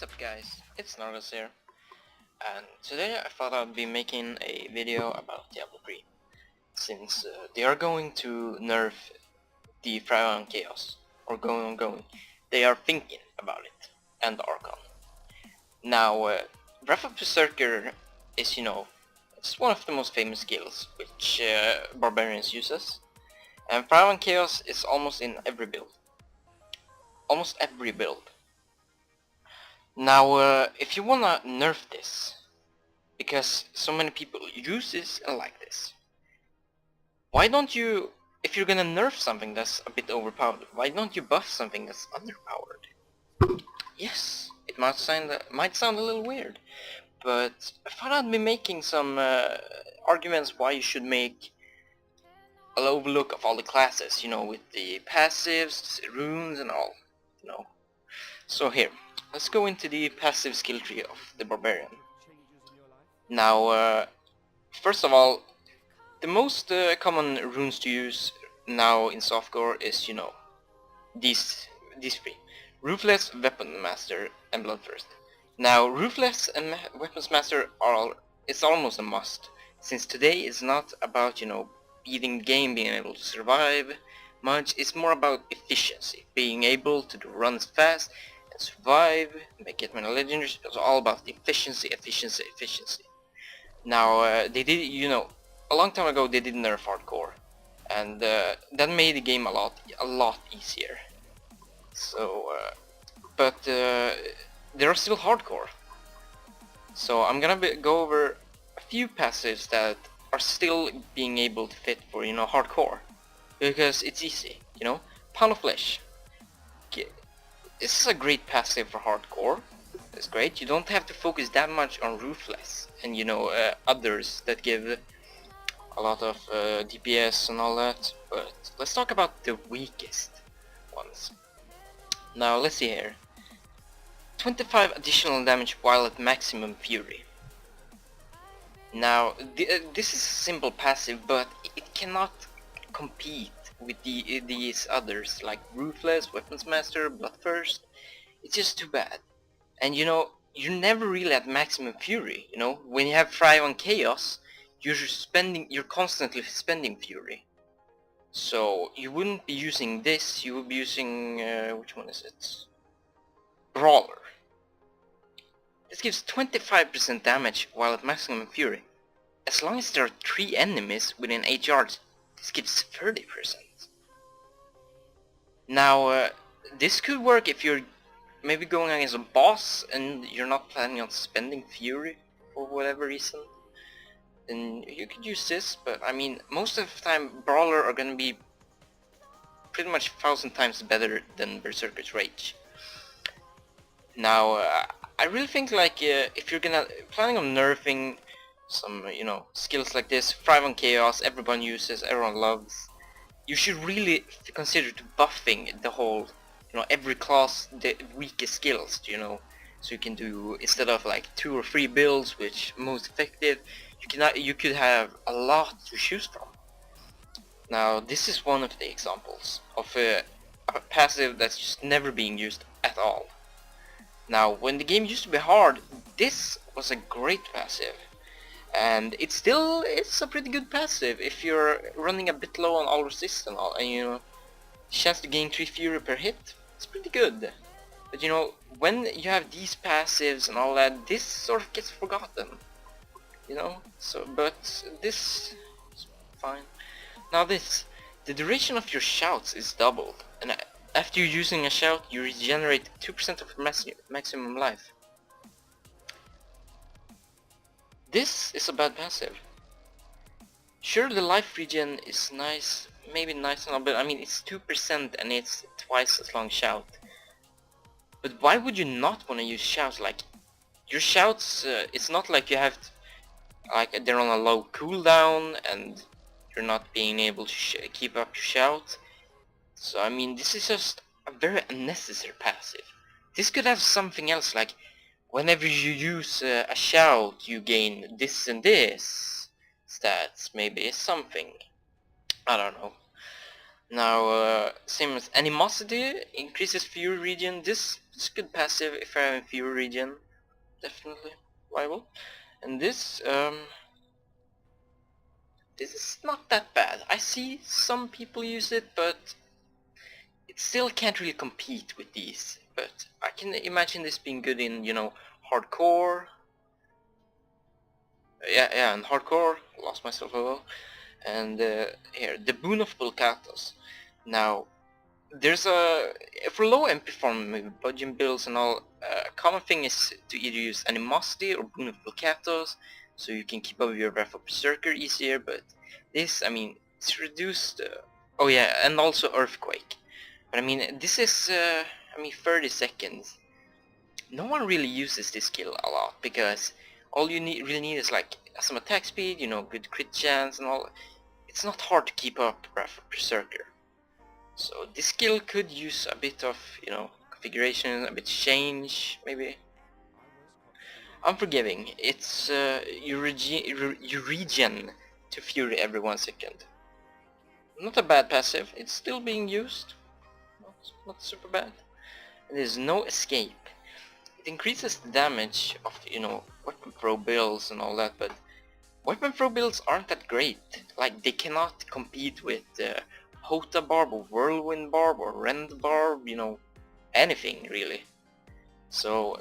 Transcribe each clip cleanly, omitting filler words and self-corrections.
What's up guys, it's Nargoz here, and today I thought I'd be making a video about Diablo 3, since they are going to nerf the Pharaoh Chaos, or going. They are thinking about it, and the Archon. Now, Breath of Berserker is, it's one of the most famous skills which barbarians uses, and Pharaoh Chaos is almost in every build. Almost every build. Now, if you wanna nerf this, because so many people use this and like this, why don't you, if you're gonna nerf something that's a bit overpowered, why don't you buff something that's underpowered? Yes, it might sound a little weird, but I thought I'd be making some arguments why you should make an overlook of all the classes, with the passives, runes and all, So here, let's go into the passive skill tree of the barbarian. Now, first of all, the most common runes to use now in softcore is, these three: Ruthless, Weapon Master, and Bloodthirst. Now, Ruthless and Weapons Master it's almost a must, since today is not about, beating the game, being able to survive much. It's more about efficiency, being able to do runs fast and survive, make it many legendaries. It's all about efficiency. Now, they did, a long time ago they did nerf hardcore, and that made the game a lot easier. So, but there are still hardcore. So I'm gonna go over a few passives that are still being able to fit for, hardcore, because it's easy, Pound of Flesh. This is a great passive for hardcore. It's great. You don't have to focus that much on Ruthless and others that give a lot of DPS and all that. But let's talk about the weakest ones. Now let's see here. 25 additional damage while at maximum fury. Now this is a simple passive, but it cannot compete with these others like Ruthless, Weapons Master, Bloodthirst. It's just too bad. And you're never really at maximum fury. When you have Thrive on Chaos, you're constantly spending fury. So you wouldn't be using this. You would be using which one is it? Brawler. This gives 25% damage while at maximum fury. As long as there are 3 enemies within 8 yards, this gives 30%. Now, this could work if you're maybe going against a boss and you're not planning on spending fury for whatever reason. Then you could use this, but I mean, most of the time Brawler are gonna be pretty much 1,000 times better than Berserker's Rage. Now, I really think if you're planning on nerfing some, skills like this, Thrive on Chaos, everyone uses, everyone loves, you should really consider to buffing the whole, every class, the weakest skills, so you can do, instead of like 2 or 3 builds which most effective, you could have a lot to choose from. Now this is one of the examples of a passive that's just never being used at all. Now when the game used to be hard, this was a great passive. And it's a pretty good passive if you're running a bit low on all resist and all, and chance to gain 3 fury per hit, it's pretty good. But when you have these passives and all that, this sort of gets forgotten, so, but this is fine. Now the duration of your shouts is doubled, and after you're using a shout you regenerate 2% of your maximum life. This is a bad passive. Sure, the life regen is nice, maybe nice and all, but I mean it's 2% and it's twice as long shout. But why would you not want to use shouts? Like, your shouts, it's not like you have they're on a low cooldown and you're not being able to keep up your shout. So I mean, this is just a very unnecessary passive. This could have something else, like whenever you use a shout, you gain this and this stats, maybe something. I don't know. Now, same as Animosity increases fury regen. This it's good passive if you're having Fury regen. Definitely viable. And this is not that bad. I see some people use it, but it still can't really compete with these. But I can imagine this being good in, you know, hardcore. Yeah, in hardcore. Lost myself a little. And here, the Boon of Volcatos. Now, there's a for low MP farm, maybe budget builds and all. A common thing is to either use Animosity or Boon of Volcatos, so you can keep up your Breath of Berserker easier. But this, I mean, it's reduced. Oh yeah, and also Earthquake. But I mean, this is, I mean, 30 seconds. No one really uses this skill a lot because all you really need is like some attack speed, you know, good crit chance and all. It's not hard to keep up Breath of Berserker. So this skill could use a bit of, you know, configuration, a bit change, maybe. Unforgiving. It's you regen to Fury every 1 second. Not a bad passive. It's still being used. Not super bad. And there's no escape. It increases the damage of, you know, weapon throw builds and all that, but weapon throw builds aren't that great. Like, they cannot compete with Hota Barb or Whirlwind Barb or Rend Barb, you know, anything really. So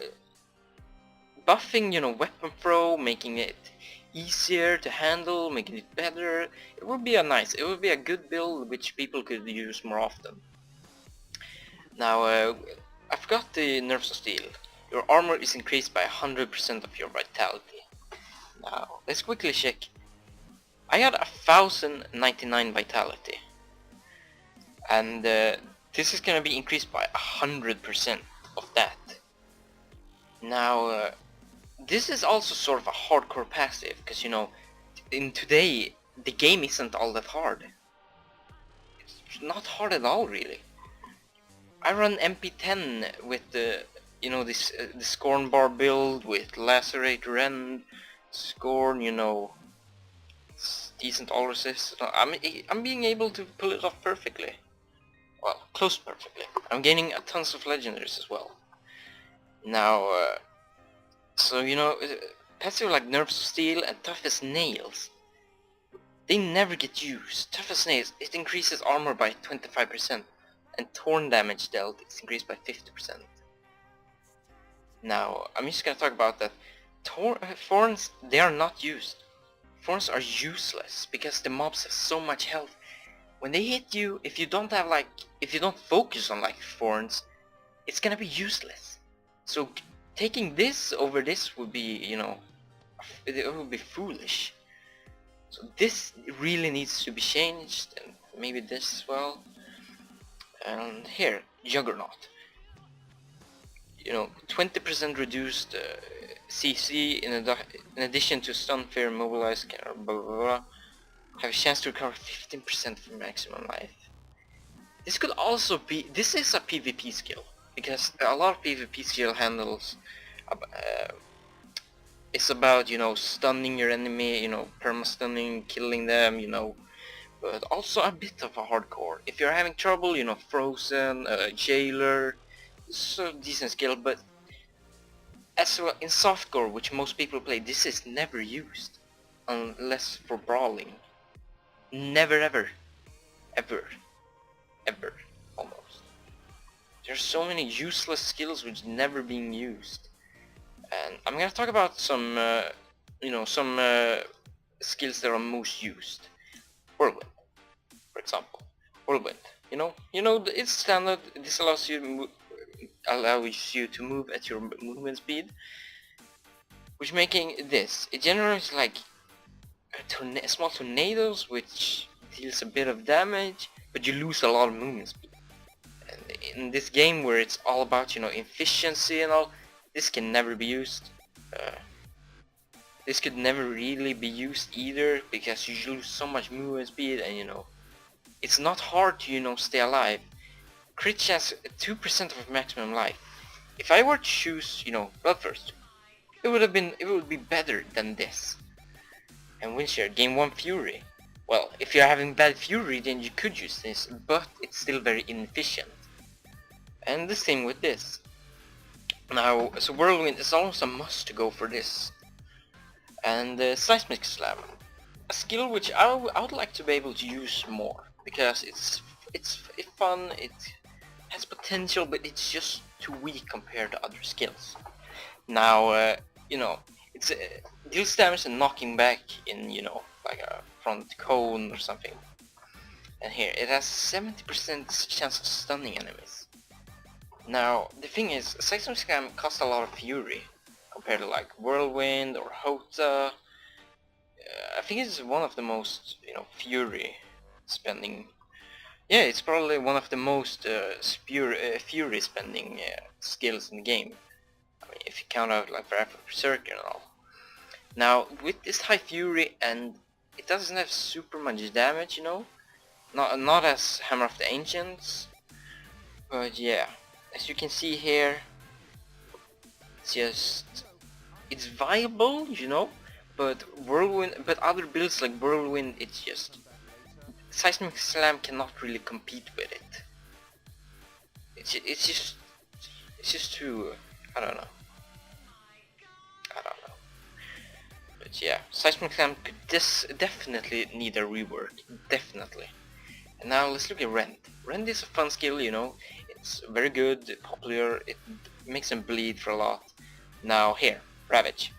buffing, you know, weapon throw, making it easier to handle, making it better, it would be a good build which people could use more often. Now, I forgot the nerfs of steel. Your armor is increased by 100% of your vitality. Now, let's quickly check. I had 1099 vitality. And this is gonna be increased by 100% of that. Now, this is also sort of a hardcore passive, because, you know, in today, the game isn't all that hard. It's not hard at all, really. I run MP10 with the, you know, this the Scorn bar build with Lacerate, Rend, Scorn, you know, decent all resist. I'm being able to pull it off perfectly. Well, close perfectly. I'm gaining a tons of legendaries as well. Now, so, you know, passive like Nerves of Steel and Tough as Nails, they never get used. Tough as Nails, it increases armor by 25%, and Torn damage dealt is increased by 50%. Now, I'm just gonna talk about that. Thorns, they are not used. Thorns are useless, because the mobs have so much health. When they hit you, if you don't focus on like Thorns, it's gonna be useless. So taking this over this would be, you know, it would be foolish. So this really needs to be changed, and maybe this as well. And here, Juggernaut. You know, 20% reduced CC in addition to stun, fear, mobilize, blah blah blah. Have a chance to recover 15% from maximum life. This could also be, this is a PvP skill, because a lot of PvP skill handles it's about, you know, stunning your enemy, you know, perma-stunning, killing them, you know, but also a bit of a hardcore. If you're having trouble, you know, Frozen, Jailer, it's a decent skill, but as well in softcore, which most people play, this is never used, unless for brawling. Never ever. Ever. Ever. Almost. There's so many useless skills which never being used. And I'm gonna talk about some, you know, some skills that are most used. Whirlwind, for example. Whirlwind. You know, it's standard. This allows you to move at your movement speed, which making this. It generates like small tornadoes, which deals a bit of damage, but you lose a lot of movement speed. And in this game where it's all about, you know, efficiency and all, this can never be used. This could never really be used either, because you lose so much movement speed, and, you know, it's not hard to, you know, stay alive. Crit chance 2% of maximum life. If I were to choose, you know, Bloodthirst, it would be better than this. And win share, gain 1 Fury. Well, if you're having bad Fury, then you could use this, but it's still very inefficient. And the same with this. Now, so Whirlwind is almost a must to go for this. And Seismic Slam, a skill which I would like to be able to use more, because it's fun, it has potential, but it's just too weak compared to other skills. Now, you know, it's deals damage and knocking back in, you know, like a front cone or something. And here, it has 70% chance of stunning enemies. Now, the thing is, Seismic Slam costs a lot of fury compared to like Whirlwind or Hota. I think it's one of the most, you know, fury spending. Yeah, it's probably one of the most fury spending skills in the game. I mean, if you count out like Wrath of Berserker and all. Now, with this high fury, and it doesn't have super much damage, you know, not as Hammer of the Ancients, but yeah, as you can see here, it's viable, you know, but other builds like Whirlwind, it's just Seismic Slam cannot really compete with it. It's just too I don't know. But yeah, Seismic Slam could definitely need a rework, definitely. And now let's look at Rend. Rend is a fun skill, you know. It's very good, popular. It makes them bleed for a lot. Now here, Ravage.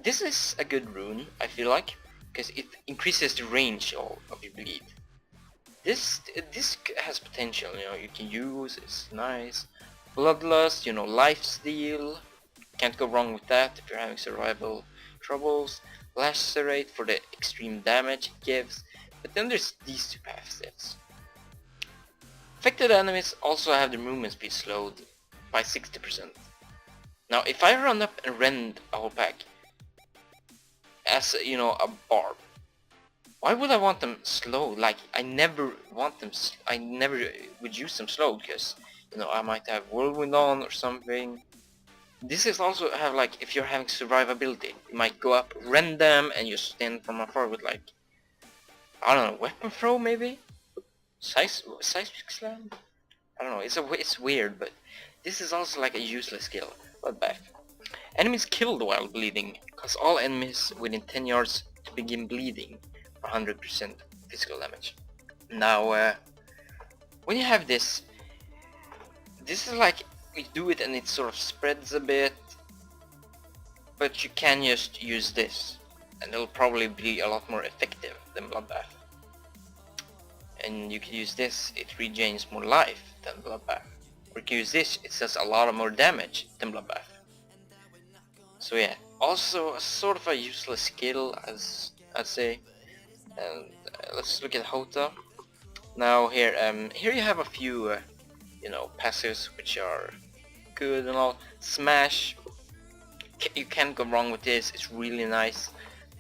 This is a good rune, I feel like, because it increases the range of your bleed. This has potential, you know. You can use. It's nice. Bloodlust, you know, lifesteal. Can't go wrong with that if you're having survival troubles. Lacerate for the extreme damage it gives. But then there's these two passives. Affected enemies also have their movement speed slowed by 60%. Now if I run up and rend a whole pack as, you know, a barb, why would I want them slow? Like, I never would use them slow, because, you know, I might have Whirlwind on or something. This is also have, like, if you're having survivability, you might go up, rend them, and you stand from afar with, like, I don't know, weapon throw maybe? Seismic Slam? I don't know, it's weird, but this is also like a useless skill. Bloodbath. Enemies killed while bleeding, cause all enemies within 10 yards to begin bleeding for 100% physical damage. Now, when you have this is like, you do it and it sort of spreads a bit, but you can just use this, and it'll probably be a lot more effective than Bloodbath. And you can use this, it regains more life than Bloodbath. Or you can use this, it does a lot more damage than Bloodbath. So yeah, also a sort of a useless skill, as I'd say. And let's look at Hota. Now here you have a few, you know, passives which are good and all. Smash, you can't go wrong with this, it's really nice.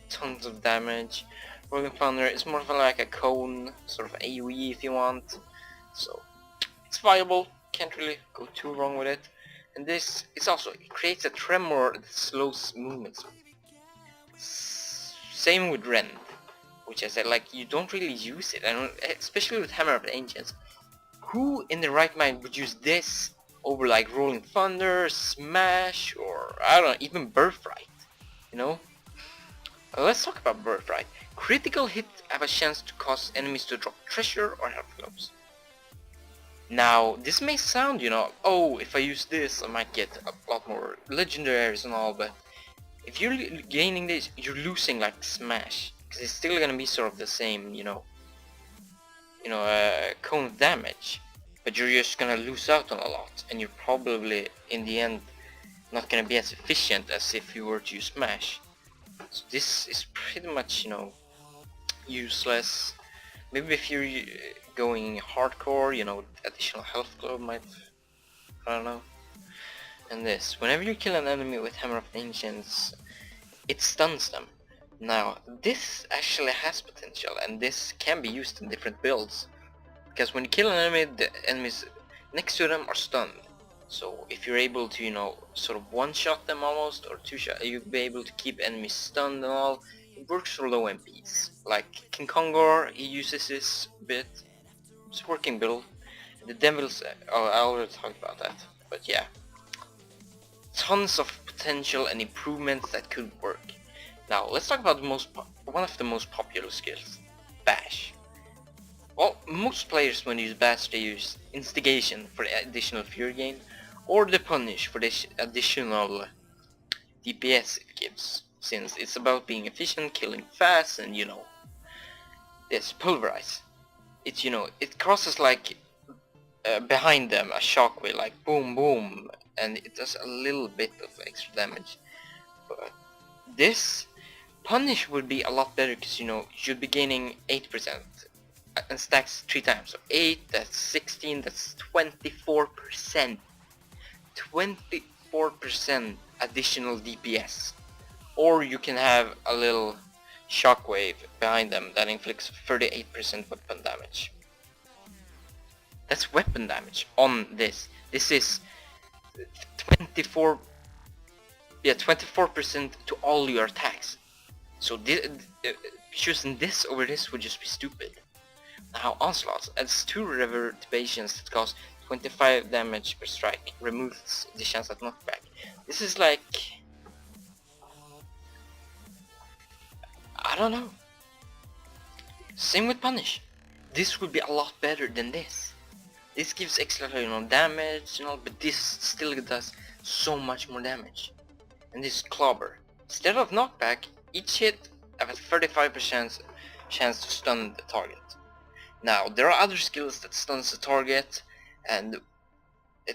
Tons of damage. Rolling Thunder is more of like a cone, sort of AoE if you want. So it's viable, can't really go too wrong with it. And this is also, it creates a tremor that slows movements. Same with Rend, which I said, like, you don't really use it, and especially with Hammer of the Ancients. Who in their right mind would use this over like Rolling Thunder, Smash, or I don't know, even Birthright, you know? Let's talk about Birthright. Critical hits have a chance to cause enemies to drop treasure or health globes. Now, this may sound, you know, oh, if I use this I might get a lot more legendaries and all, but if you're gaining this, you're losing like Smash, because it's still gonna be sort of the same, you know, cone of damage, but you're just gonna lose out on a lot, and you're probably in the end not gonna be as efficient as if you were to use Smash. So this is pretty much, you know, useless. Maybe if you're going hardcore, you know, additional health globe might, I don't know. And this, whenever you kill an enemy with Hammer of the Ancients, it stuns them. Now, this actually has potential, and this can be used in different builds. Because when you kill an enemy, the enemies next to them are stunned. So if you're able to, you know, sort of one-shot them almost, or two-shot, you'll be able to keep enemies stunned and all. It works for low MPs. Like King Kongor, he uses this a bit. It's a working build. The Devils, oh, I already talked about that, but yeah. tons of potential and improvements that could work. Now let's talk about one of the most popular skills, Bash. Well, most players when they use Bash, they use Instigation for the additional Fury gain, or the Punish for the additional DPS it gives, since it's about being efficient, killing fast, and this Pulverize. It's it crosses like behind them a shockwave, like boom boom, and it does a little bit of extra damage. But this Punish would be a lot better because you'd be gaining 8% and stacks 3 times. So 8, that's 16, that's 24%. 24% additional DPS. Or you can have a little shockwave behind them that inflicts 38% weapon damage. That's weapon damage on this. This is 24% to all your attacks. So choosing this over this would just be stupid. Now Onslaught adds 2 reverberations that cause 25 damage per strike, removes the chance at knockback. This is like, I don't know. Same with Punish. This would be a lot better than this. This gives extra damage and all, but this still does so much more damage. And this is Clobber. Instead of knockback, each hit have a 35% chance to stun the target. Now there are other skills that stuns the target, and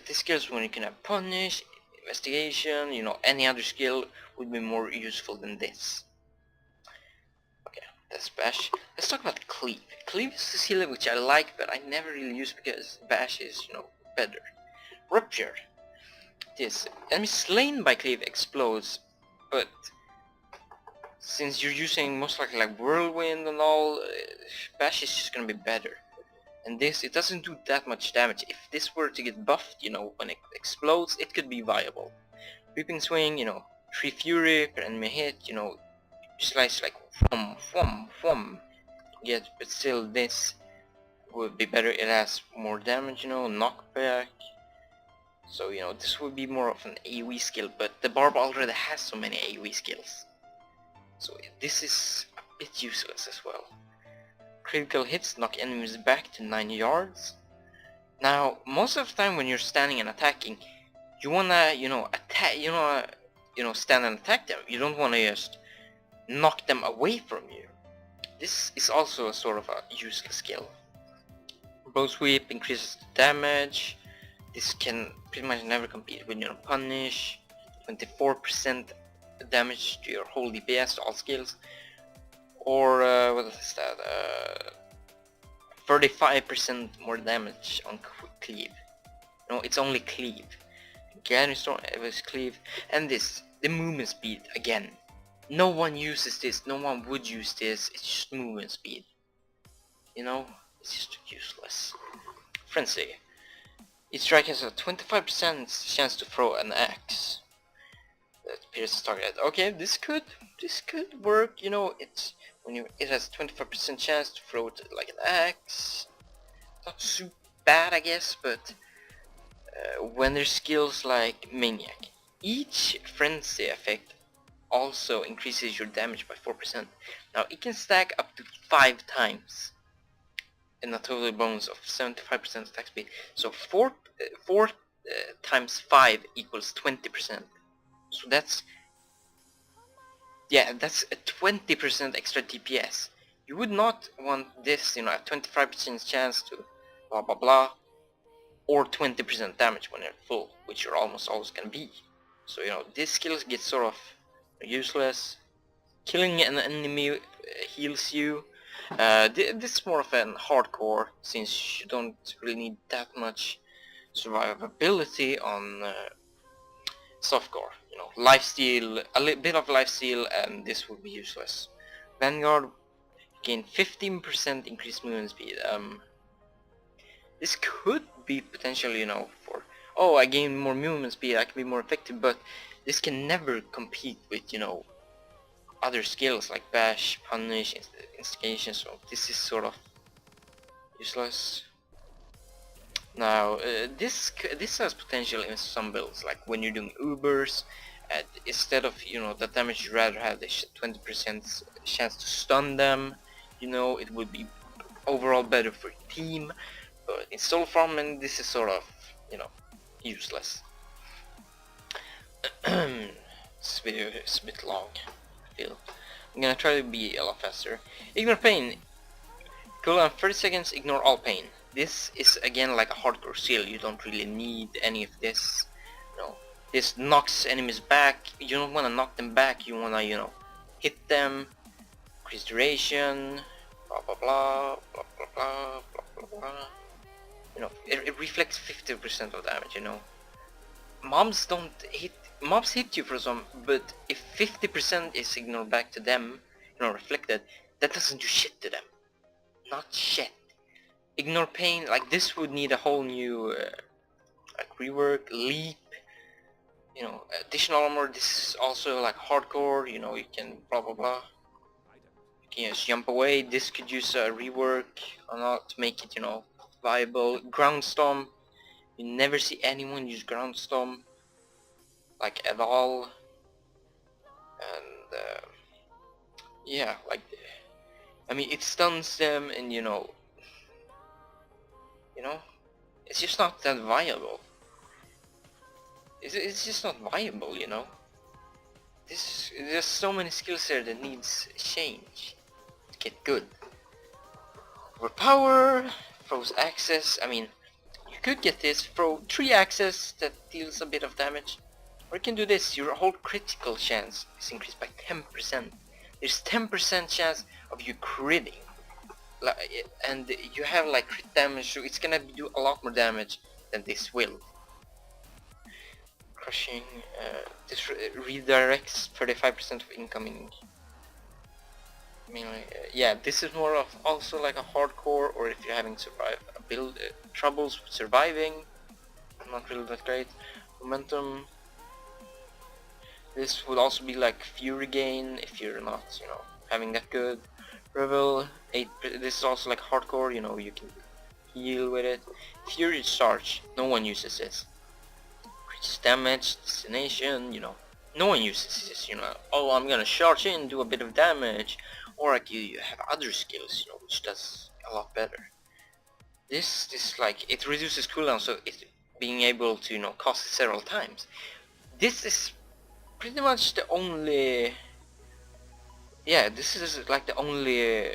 these skills when you can have Punish, Investigation, any other skill would be more useful than this. Okay, that's Bash. Let's talk about Cleave. Cleave is a skill which I like, but I never really use because Bash is, better. Rupture. This enemy slain by Cleave explodes, but since you're using most likely like Whirlwind and all, Bash is just gonna be better. And this, it doesn't do that much damage. If this were to get buffed, when it explodes, it could be viable. Reaping Swing, 3 Fury per enemy hit, you slice like whom, whom, whom. Yet, but still this would be better. It has more damage, knockback. So, this would be more of an AoE skill, but the Barb already has so many AoE skills. So this is a bit useless as well. Critical hits knock enemies back to 9 yards. Now, most of the time when you're standing and attacking, you wanna, attack, stand and attack them. You don't wanna just knock them away from you. This is also a sort of a useless skill. Bow Sweep increases the damage. This can pretty much never compete with Punish. 24% damage to your whole DPS to all skills. Or what is that? 35% more damage on Cleave. No, it's only Cleave. Again, restore was Cleave. And this, the movement speed again. No one uses this. No one would use this. It's just movement speed. It's just useless. Frenzy. Each strike has a 25% chance to throw an axe that pierces target. Okay, this could work. It's it has 25% chance to throw it like an axe. Not super bad, I guess, but when there's skills like Maniac, each frenzy effect also increases your damage by 4%. Now it can stack up to 5 times in a total bonus of 75% attack speed. So 4 times 5 equals 20%. So that's a 20% extra DPS. You would not want this, a 25% chance to blah blah blah, or 20% damage when you're full, which you're almost always gonna be. So this skill gets sort of useless. Killing an enemy heals you. This is more of an hardcore, since you don't really need that much survivability on softcore. Lifesteal, a bit of lifesteal, and this will be useless. Vanguard gain 15% increased movement speed. This could be potentially, for I gain more movement speed, I can be more effective, but this can never compete with, other skills like Bash, Punish, Instigation, so this is sort of useless. Now, this has potential in some builds, like when you're doing Ubers, instead of, you know, the damage, you'd rather have the 20% chance to stun them. You know, it would be overall better for your team, but in solo farming, this is sort of, you know, useless. This video is a bit long, I feel. I'm gonna try to be a lot faster. Ignore pain. Cooldown 30 seconds, ignore all pain. This is again like a hardcore skill, you don't really need any of this. No. This knocks enemies back, you don't wanna knock them back, you wanna, you know, hit them, increase duration, blah blah blah, blah blah blah, blah blah blah. You know, it reflects 50% of damage, you know. Mobs hit you for some, but if 50% is ignored back to them, you know, reflected, that doesn't do shit to them. Not shit. Ignore pain, like this would need a whole new like rework, leap, you know, additional armor. This is also like hardcore, you know, you can blah blah blah. You can just jump away. This could use a rework or not to make it, you know, viable. Ground stomp, you never see anyone use ground stomp like at all. And yeah, like, I mean, it stuns them, and you know, it's just not that viable. It's just not viable, you know. There's so many skills there that needs change to get good. Overpower, throws access. I mean, you could get this, throw 3 access that deals a bit of damage. Or you can do this, your whole critical chance is increased by 10%. There's 10% chance of you critting. And you have like crit damage, so it's gonna do a lot more damage than this will. Crushing, this redirects 35% of incoming. I mean, yeah, this is more of also like a hardcore, or if you're having troubles with surviving, not really that great. Momentum. This would also be like Fury gain if you're not, you know, having that good. Revel 8. This is also like hardcore, you know, you can heal with it. Fury Charge. No one uses this. Increase damage, destination, you know. No one uses this, you know. Oh, I'm gonna charge in, do a bit of damage. Or like you have other skills, you know, which does a lot better. This like, it reduces cooldown, so it's being able to, you know, cast it several times. This is pretty much the only... Yeah, this is like the only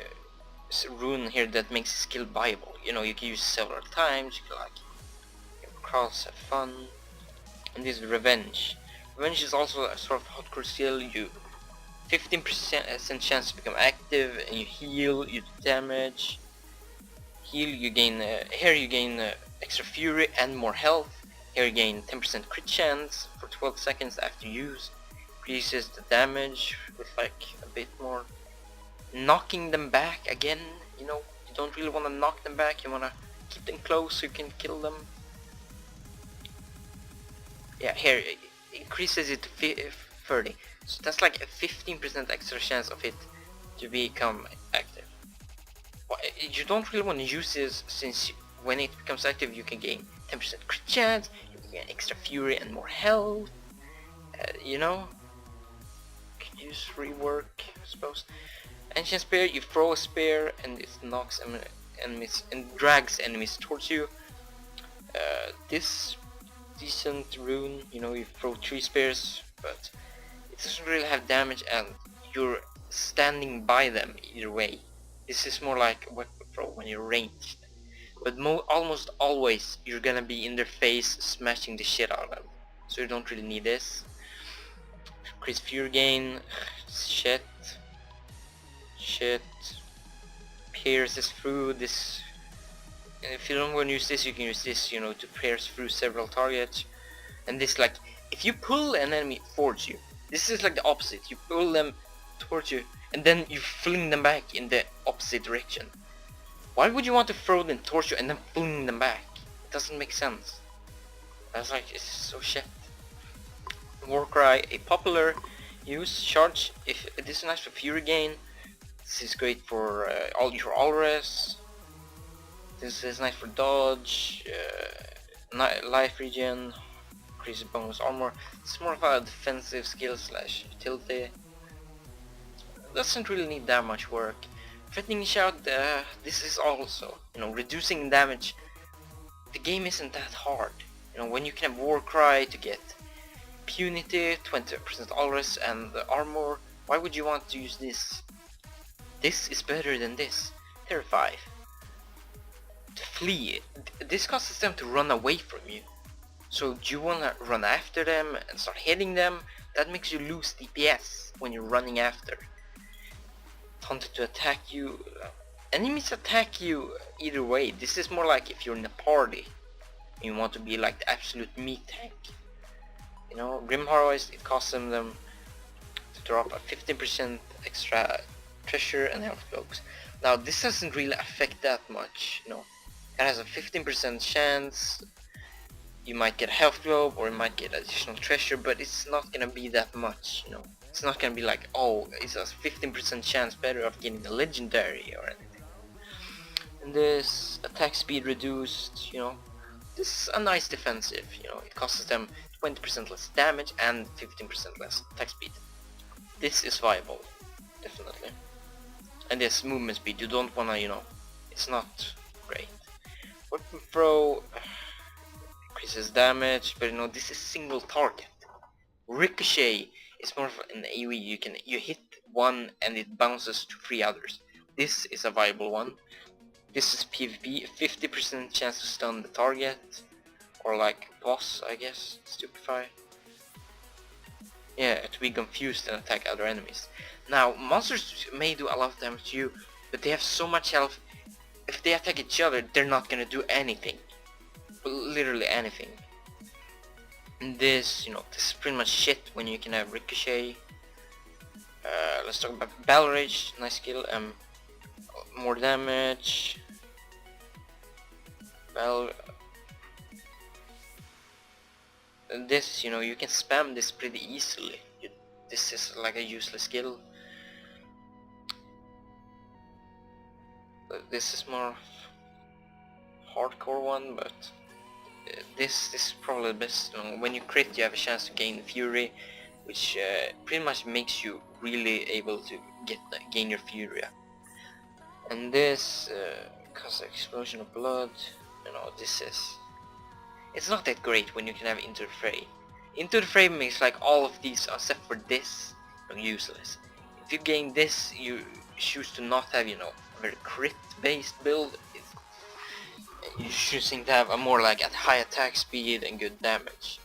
rune here that makes skill viable. You know, you can use it several times, you can like cross, have fun. And this is Revenge. Revenge is also a sort of hardcore skill. You 15% chance to become active, and you heal, you do damage. Heal, you gain, here you gain extra fury and more health. Here you gain 10% crit chance for 12 seconds after use. Increases the damage with like a bit more. Knocking them back again, you know, you don't really want to knock them back, you want to keep them close so you can kill them. Yeah, here it increases it to 30, so that's like a 15% extra chance of it to become active. Well, you don't really want to use this, since when it becomes active you can gain 10% crit chance, you can gain extra fury and more health, you know. Use rework, I suppose. Ancient Spear, you throw a spear and it knocks enemies and drags enemies towards you. This decent rune, you know, you throw 3 spears, but it doesn't really have damage and you're standing by them either way. This is more like a weapon throw when you're ranged. But almost always you're gonna be in their face smashing the shit out of them. So you don't really need this. Increase Fury gain, shit, pierces through this. And if you don't want to use this, you can use this, you know, to pierce through several targets. And this, like, if you pull an enemy towards you, this is like the opposite. You pull them towards you, and then you fling them back in the opposite direction. Why would you want to throw them towards you and then fling them back? It doesn't make sense. That's like, it's so shit. Warcry, a popular use. Charge, if this is nice for Fury gain. This is great for all your all res. This is nice for dodge, life regen, increases bonus armor. It's more of a defensive skill slash utility. Doesn't really need that much work. Threatening shout, this is also, reducing damage. The game isn't that hard. When you can have war cry to get punity, 20% always, and the armor, why would you want to use this? This is better than this. Terrify. To flee, this causes them to run away from you. So do you wanna run after them and start hitting them? That makes you lose DPS when you're running after. Taunted to attack you. Enemies attack you either way. This is more like if you're in a party and you want to be like the absolute meat tank. Grim Harvest, it costs them to drop a 15% extra treasure and health blocks. Now this doesn't really affect that much, It has a 15% chance you might get a health globe or you might get additional treasure, but it's not gonna be that much, It's not gonna be like, oh, it's a 15% chance better of getting a legendary or anything. And this attack speed reduced, this is a nice defensive, it costs them 20% less damage and 15% less attack speed. This is viable, definitely. And this movement speed, you don't wanna, it's not great. Weapon throw increases damage, but this is single target. Ricochet is more of an AoE. You hit one and it bounces to 3 others. This is a viable one. This is PvP, 50% chance to stun the target, or like boss, I guess. Stupefy. Yeah, to be confused and attack other enemies. Now, monsters may do a lot of damage to you, but they have so much health. If they attack each other, they're not gonna do anything. Literally anything. And this, this is pretty much shit when you can have Ricochet. Let's talk about Battle Rage, nice skill. More damage. And this, you can spam this pretty easily. This is like a useless skill. This is more hardcore one, but this is probably the best. When you crit, you have a chance to gain Fury, which pretty much makes you really able to gain your Fury. And this causes explosion of blood. It's not that great when you can have Into the Fray. Into the Fray makes like all of these except for this useless. If you gain this, you choose to not have a very crit based build. You're choosing to have a more like at high attack speed and good damage.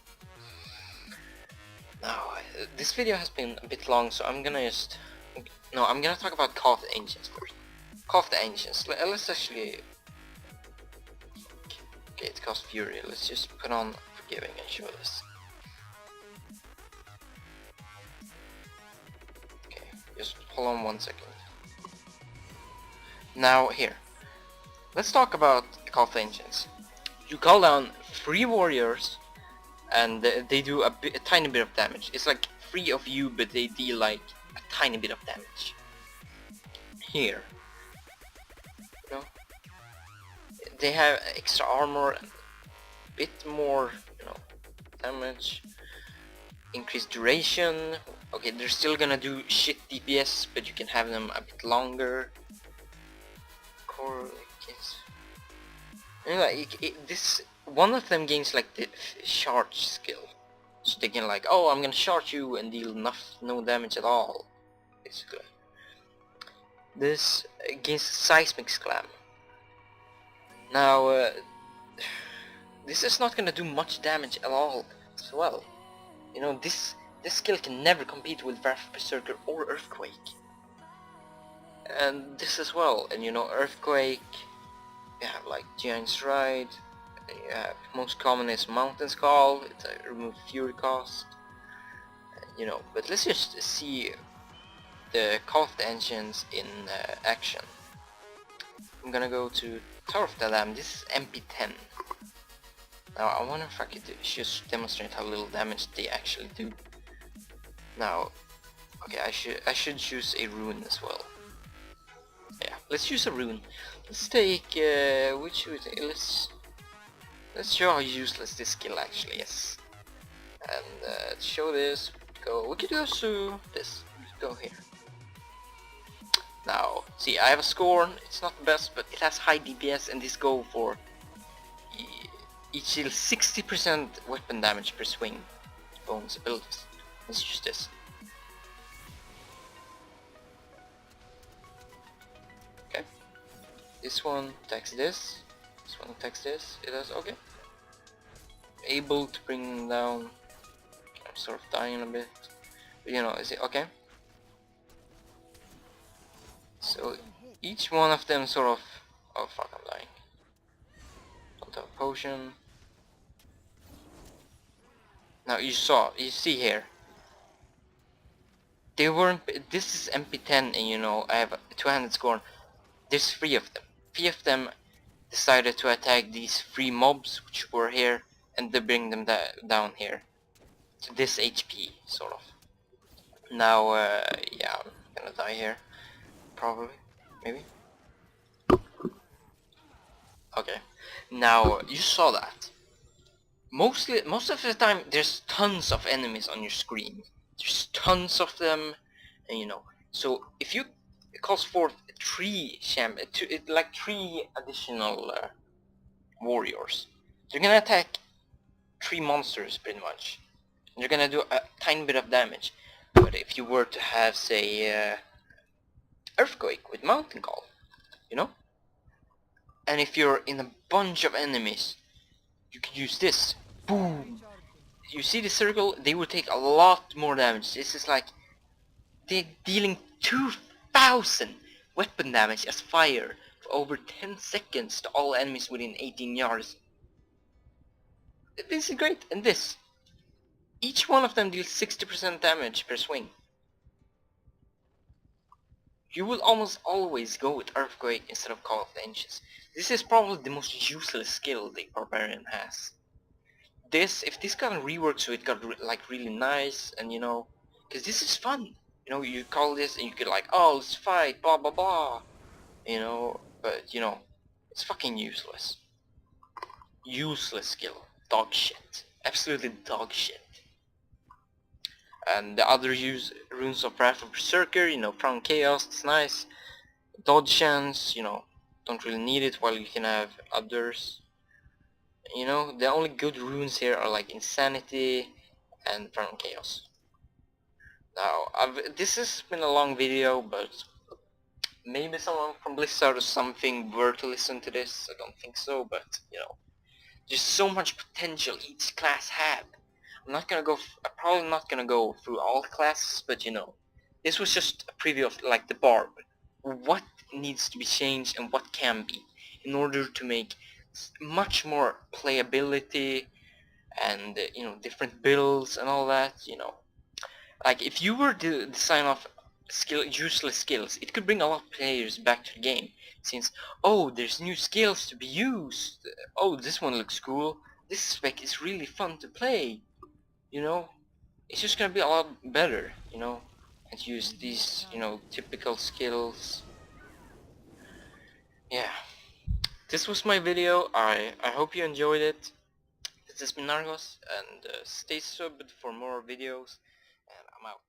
Now this video has been a bit long, so I'm gonna talk about Call of the Ancients first. Call of the Ancients. Let's actually. Okay, it costs Fury. Let's just put on Forgiving and show this. Okay, just hold on 1 second. Now here, let's talk about Call of the Ancients. You call down 3 warriors, and they do a tiny bit of damage. It's like 3 of you, but they deal like a tiny bit of damage. Here, they have extra armor and a bit more, damage. Increased duration. Okay, they're still gonna do shit DPS, but you can have them a bit longer. Core, this one of them gains like the charge skill, so they can like, oh, I'm gonna charge you and deal no damage at all, basically. This gains seismic slam. Now, this is not gonna do much damage at all as well. This skill can never compete with Wrath Berserker or Earthquake. And this as well, and Earthquake, you have like Giant's Ride, you have most common is Mountain Skull, it's a remove Fury cost, but let's just see the Call of the Ancients in action. I'm gonna go to Tower of the Lamb. This is MP10. Now I wonder if I could just demonstrate how little damage they actually do. Now, okay, I should choose a rune as well. Yeah, let's use a rune. Let's take which should we take? Let's show how useless this skill actually is. And to show this, we could go to this. Go here. Now, see, I have a Scorn. It's not the best, but it has high DPS, and this go for each deals 60% weapon damage per swing. Bonus abilities. Let's use this. Okay. This one attacks this. This one attacks this. It does okay. Able to bring them down. I'm sort of dying a bit. But you know, is it okay? So each one of them sort of... Oh fuck, I'm dying. Don't have a potion. Now you see here. They weren't... This is MP10 and you know, I have a two-handed Scorn. There's 3 of them. 3 of them decided to attack these 3 mobs which were here, and they bring them down here. To this HP, sort of. Now, yeah, I'm gonna die here. Probably. Maybe. Okay. Now, you saw that. Most of the time, there's tons of enemies on your screen. There's tons of them, and you know. So if you it calls forth 3 like 3 additional warriors, they're gonna attack 3 monsters pretty much. And they're gonna do a tiny bit of damage. But if you were to have, say, earthquake with mountain call, you know, and if you're in a bunch of enemies, you could use this. Boom! You see the circle? They will take a lot more damage. This is like they're dealing 2,000 weapon damage as fire for over 10 seconds to all enemies within 18 yards. This is great. And this, each one of them deals 60% damage per swing. You will almost always go with Earthquake instead of Call of the Ancients. This is probably the most useless skill the Barbarian has. If this got reworked so it got like really nice, and you know, because this is fun. You know, you call this and you could like, oh, let's fight, blah blah blah. You know, but you know, it's fucking useless. Useless skill. Dog shit. Absolutely dog shit. And the other runes of Wrath of Berserker, you know, Prone Chaos, it's nice. Dodge chance, you know, don't really need it while you can have others. You know, the only good runes here are like Insanity and Prone Chaos. Now, this has been a long video, but maybe someone from Blizzard or something were to listen to this. I don't think so, but you know, there's so much potential each class had. I'm probably not gonna go through all the classes, but you know, this was just a preview of like the Barb. What needs to be changed and what can be in order to make much more playability and you know, different builds and all that. You know, like if you were to design off useless skills, it could bring a lot of players back to the game, since oh, there's new skills to be used. Oh, this one looks cool. This spec is really fun to play. You know, it's just gonna be a lot better. You know, and use these, you know, typical skills. Yeah, this was my video. I hope you enjoyed it. This has been Nargos, and stay subbed for more videos, and I'm out.